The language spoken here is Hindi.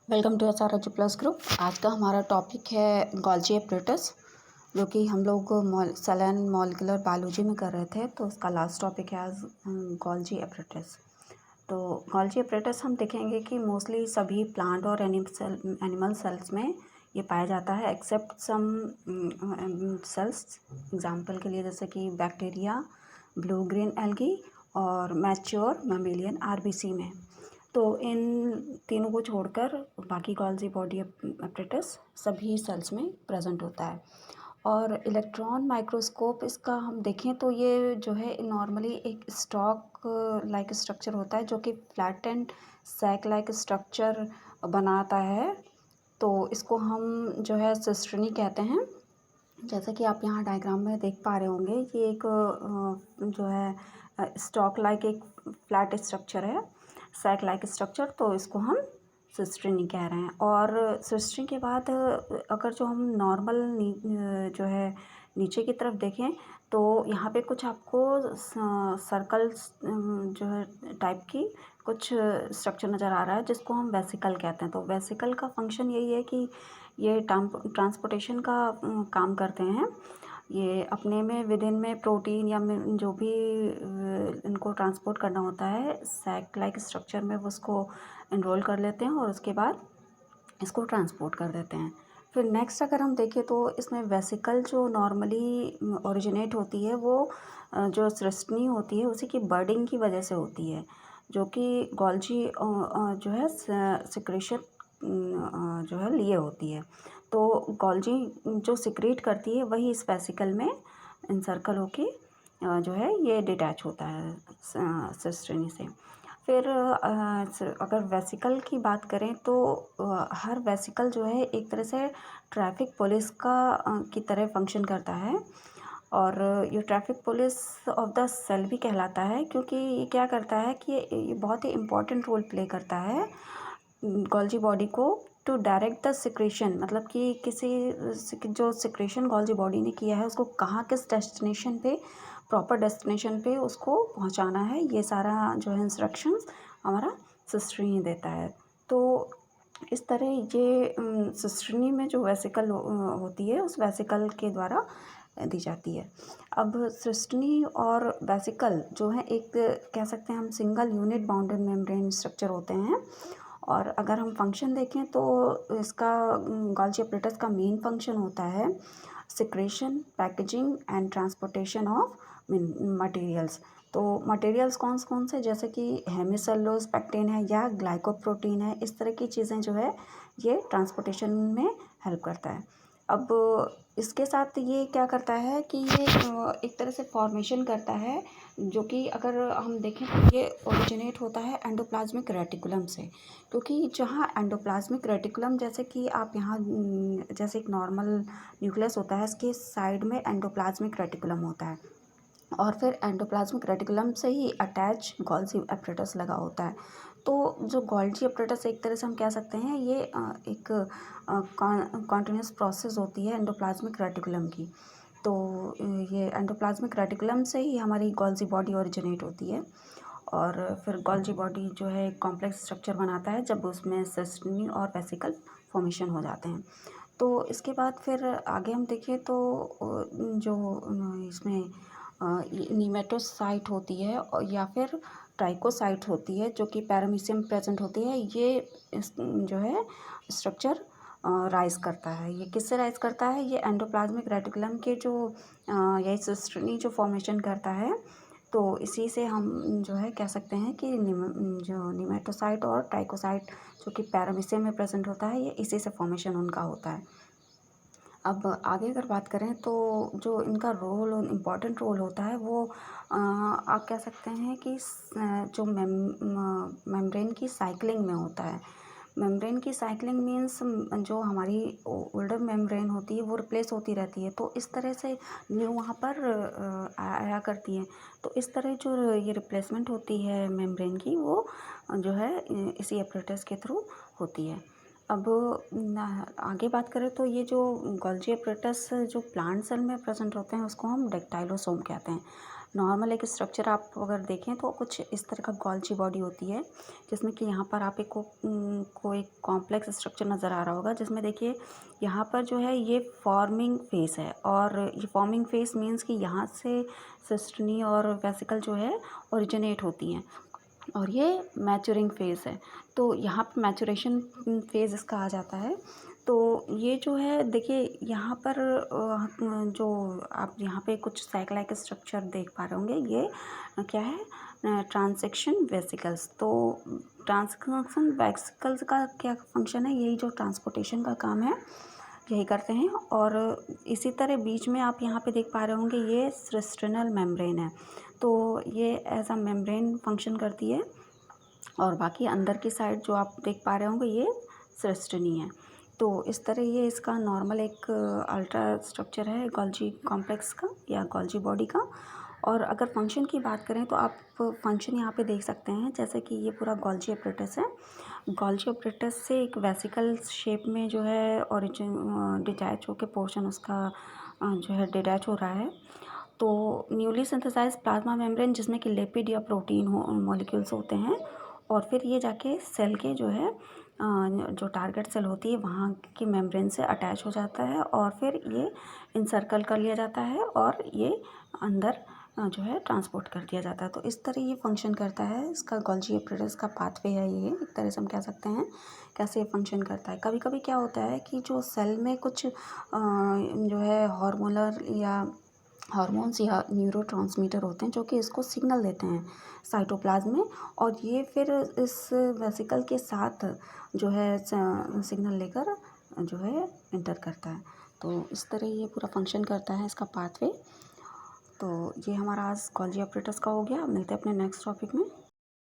Welcome to SRH plus group. आज का हमारा टॉपिक है गोल्जी एपरेटस, जो कि हम लोग सेल एंड मॉलिक्यूलर बायोलॉजी में कर रहे थे। तो उसका लास्ट टॉपिक है आज गोल्जी एपरेटस। तो गोल्जी एपरेटस हम देखेंगे कि मोस्टली सभी प्लांट और एनिमल सेल्स में ये पाया जाता है, एक्सेप्ट सम सेल्स। एग्जांपल के लिए जैसे कि बैक्टीरिया, ब्लू ग्रीन एल्गी और मैच्योर मैमेलियन आरबीसी में। तो इन तीनों को छोड़कर बाकी गोल्जी बॉडी एपरेटस सभी सेल्स में प्रेजेंट होता है। और इलेक्ट्रॉन माइक्रोस्कोप इसका हम देखें तो ये जो है नॉर्मली एक स्टॉक लाइक स्ट्रक्चर होता है, जो कि flat and sac like structure बनाता है। तो इसको हम जो है सिस्टर्नी कहते हैं। जैसा कि आप यहाँ डायग्राम में देख पा रहे होंगे, ये एक जो है स्टॉक लाइक एक फ्लैट स्ट्रक्चर है, सैक लाइक स्ट्रक्चर। तो इसको हम सिस्टर्नी कह रहे हैं। और सिस्टर्नी के बाद अगर जो हम नॉर्मल जो है नीचे की तरफ देखें तो यहाँ पे कुछ आपको सर्कल्स जो है टाइप की कुछ स्ट्रक्चर नज़र आ रहा है, जिसको हम वेसिकल कहते हैं। तो वेसिकल का फंक्शन यही है कि ये ट्रांसपोर्टेशन का काम करते हैं। ये अपने में विद इन में प्रोटीन या जो भी इनको ट्रांसपोर्ट करना होता है, सैक लाइक स्ट्रक्चर में वो उसको इनरोल कर लेते हैं और उसके बाद इसको ट्रांसपोर्ट कर देते हैं। फिर नेक्स्ट अगर हम देखें तो इसमें वेसिकल जो नॉर्मली ओरिजिनेट होती है वो जो सृष्टनी होती है उसी की बर्डिंग की वजह से होती है, जो कि गोल्जी जो है सिक्रेशन जो है लिए होती है। तो गोल्जी जो सिक्रेट करती है वही इस वेसिकल में इनसर्कल होके जो है ये डिटैच होता है सिस्टर्नी से। फिर अगर वेसिकल की बात करें तो हर वेसिकल जो है एक तरह से ट्रैफिक पुलिस का की तरह फंक्शन करता है। और ये traffic police of the cell भी कहलाता है, क्योंकि ये क्या करता है कि ये बहुत ही इम्पोर्टेंट रोल प्ले करता है गोल्जी बॉडी को टू डायरेक्ट द सिक्रेशन। मतलब कि किसी जो सिक्रेशन गोल्जी बॉडी ने किया है उसको कहाँ किस डेस्टिनेशन पे, प्रॉपर डेस्टिनेशन पे उसको पहुंचाना है, ये सारा जो है इंस्ट्रक्शंस हमारा सिस्टर्नी देता है। तो इस तरह ये सिस्टर्नी में जो वेसिकल होती है उस वेसिकल के द्वारा दी जाती है। अब सिस्टर्नी और वेसिकल जो है एक कह सकते हैं हम single unit bounded membrane structure होते हैं। और अगर हम फंक्शन देखें तो इसका गोल्जी एपरेटस का मेन फंक्शन होता है secretion, packaging and transportation of materials. तो मटेरियल्स कौन कौन से, जैसे कि हेमिसेलुलोज पैक्टिन है या ग्लाइकोप्रोटीन है, इस तरह की चीज़ें जो है ये ट्रांसपोर्टेशन में हेल्प करता है। अब इसके साथ ये क्या करता है कि ये एक तरह से फॉर्मेशन करता है, जो कि अगर हम देखें तो ये ओरिजिनेट होता है एंडोप्लाज्मिक रेटिकुलम से। क्योंकि जहाँ एंडोप्लाज्मिक रेटिकुलम, जैसे कि आप यहाँ जैसे एक नॉर्मल न्यूक्लियस होता है, इसके साइड में एंडोप्लाज्मिक रेटिकुलम होता है और फिर एंडोप्लाज्मिक रेटिकुलम से ही अटैच गोल्जी एपरेटस लगा होता है। तो जो गोल्जी एपरेटस एक तरह से हम कह सकते हैं ये एक कॉन्टिन्यूस प्रोसेस होती है एंडोप्लाज्मिक रेटिकुलम की। तो ये एंडोप्लाज्मिक रेटिकुलम से ही हमारी गोल्जी बॉडी ओरिजिनेट होती है। और फिर गोल्जी बॉडी जो है कॉम्प्लेक्स स्ट्रक्चर बनाता है जब उसमें सिस्टनी और वेसिकल फॉर्मेशन हो जाते हैं। तो इसके बाद फिर आगे हम देखें तो जो इसमें नीमेटोसाइट होती है या फिर ट्राइकोसाइट होती है, जो कि पैरामीशियम प्रेजेंट होती है, ये जो है स्ट्रक्चर राइज करता है। ये किससे राइज करता है? ये एंडोप्लाज्मिक रेटिकुलम के जो यही सिस्टर्नी जो फॉर्मेशन करता है। तो इसी से हम जो है कह सकते हैं कि जो नीमेटोसाइट और ट्राइकोसाइट जो कि पैरामीशियम में प्रेजेंट होता है, ये इसी से फॉर्मेशन उनका होता है। अब आगे अगर बात करें तो जो इनका रोल और इम्पॉर्टेंट रोल होता है वो आप कह सकते हैं कि जो मेम्ब्रेन की साइक्लिंग में होता है। मेम्ब्रेन की साइक्लिंग मीन्स जो हमारी ओल्डर मेम्ब्रेन होती है वो रिप्लेस होती रहती है, तो इस तरह से न्यू वहाँ पर आया करती है। तो इस तरह जो ये रिप्लेसमेंट होती है मेम्ब्रेन की, वो जो है इसी एपरेटस के थ्रू होती है। अब आगे बात करें तो ये जो गोल्जी एपरेटस जो प्लांट सेल में प्रेजेंट होते हैं उसको हम डेक्टाइलोसोम कहते हैं। नॉर्मल एक स्ट्रक्चर आप अगर देखें तो कुछ इस तरह का गोल्जी बॉडी होती है, जिसमें कि यहाँ पर आप कोई कॉम्प्लेक्स स्ट्रक्चर नज़र आ रहा होगा, जिसमें देखिए यहाँ पर जो है ये फॉर्मिंग फेस है, और ये फॉर्मिंग फेस मीन्स कि यहाँ से सिस्टनी और वेसिकल जो है ओरिजिनेट होती हैं, और ये मैच्योरिंग फेज़ है। तो यहाँ पर मैच्योरेशन फेज़ इसका आ जाता है। तो ये जो है देखिए यहाँ पर जो आप यहाँ पे कुछ साइक लाइक स्ट्रक्चर देख पा रहे होंगे, ये क्या है, ट्रांसेक्शन वेसिकल्स। तो ट्रांसेक्शन वेसिकल्स का क्या फंक्शन है, यही जो ट्रांसपोर्टेशन का काम है यही करते हैं। और इसी तरह बीच में आप यहाँ पे देख पा रहे होंगे ये सिस्टर्नल मेम्ब्रेन है, तो ये एज अ मेम्ब्रेन फंक्शन करती है। और बाकी अंदर की साइड जो आप देख पा रहे होंगे ये सिस्टनी है। तो इस तरह ये इसका नॉर्मल एक अल्ट्रा स्ट्रक्चर है गोल्जी कॉम्प्लेक्स का या गोल्जी बॉडी का। और अगर फंक्शन की बात करें तो आप फंक्शन यहाँ पे देख सकते हैं, जैसे कि ये पूरा गोल्जी एपरेटस है। गोल्जी एपरेटस से एक वेसिकल शेप में जो है ओरिजिन डिटैच होकर पोर्शन उसका जो है डिटैच हो रहा है। तो न्यूली सिंथेसाइज्ड प्लाज्मा मेम्ब्रेन, जिसमें कि लिपिड या प्रोटीन मॉलिक्यूल्स होते हैं, और फिर ये जाके सेल के जो है जो टारगेट सेल होती है वहाँ की मेम्ब्रेन से अटैच हो जाता है, और फिर ये इनसर्कल कर लिया जाता है और ये अंदर जो है ट्रांसपोर्ट कर दिया जाता है। तो इस तरह ये फंक्शन करता है, इसका गोल्जी एपरेटस का पाथवे है ये, एक तरह से हम कह सकते हैं कैसे ये फंक्शन करता है। कभी कभी क्या होता है कि जो सेल में कुछ जो है हार्मोनल या हार्मोन्स या न्यूरोट्रांसमीटर होते हैं जो कि इसको सिग्नल देते हैं साइटोप्लाज्म में, और ये फिर इस वेसिकल के साथ जो है सिग्नल लेकर जो है इंटर करता है। तो इस तरह ये पूरा फंक्शन करता है इसका पाथवे। तो ये हमारा आज गोल्जी एपरेटस का हो गया। मिलते हैं अपने नेक्स्ट टॉपिक में।